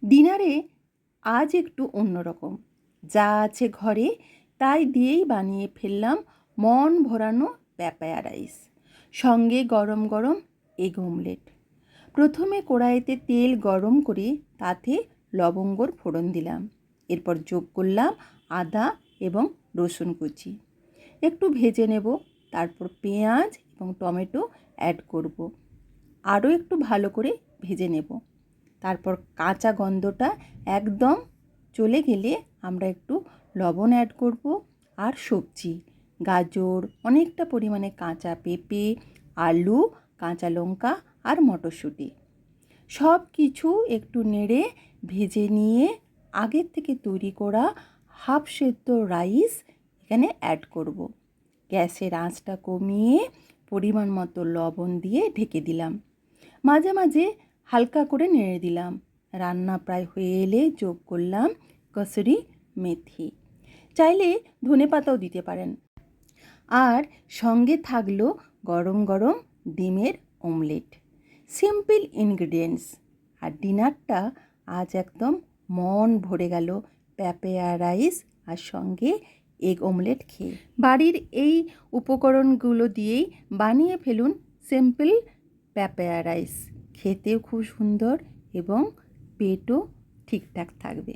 ডিনারে আজ একটু অন্যরকম, যা আছে ঘরে তাই দিয়েই বানিয়ে ফেললাম মন ভরানো প্যাপায়া রাইস, সঙ্গে গরম গরম এগ অমলেট। প্রথমে কড়াইতে তেল গরম করে তাতে লবঙ্গর ফোড়ন দিলাম, এরপর যোগ করলাম আদা এবং রসুন কুচি, একটু ভেজে নেব। তারপর পেঁয়াজ এবং টমেটো অ্যাড করব, আরও একটু ভালো করে ভেজে নেব। তারপর কাঁচা গন্ধটা একদম চলে গেলে আমরা একটু লবণ অ্যাড করব, আর সবজি গাজর, অনেকটা পরিমাণে কাঁচা পেঁপে, আলু, কাঁচা লঙ্কা আর মটরশুঁটি সব কিছু একটু নেড়ে ভেজে নিয়ে আগের থেকে তৈরি করা হাফ সেদ্ধ রাইস এখানে অ্যাড করব। গ্যাসের আঁচটা কমিয়ে পরিমাণ মতো লবণ দিয়ে ঢেকে দিলাম, মাঝে মাঝে হালকা করে নেড়ে দিলাম। রান্না প্রায় হয়ে এলে যোগ করলাম কসুরি মেথি, চাইলে ধনেপাতাও দিতে পারেন। আর সঙ্গে থাকলো গরম গরম ডিমের অমলেট। সিম্পল ইনগ্রিডিয়েন্টস, আর ডিনারটা আজ একদম মন ভরে গেল প্যাপায়া রাইস আর সঙ্গে এগ অমলেট খেয়ে। বাড়ির এই উপকরণগুলো দিয়েই বানিয়ে ফেলুন সিম্পল প্যাপায়া রাইস, খেতেও খুব সুন্দর এবং পেটও ঠিকঠাক থাকবে।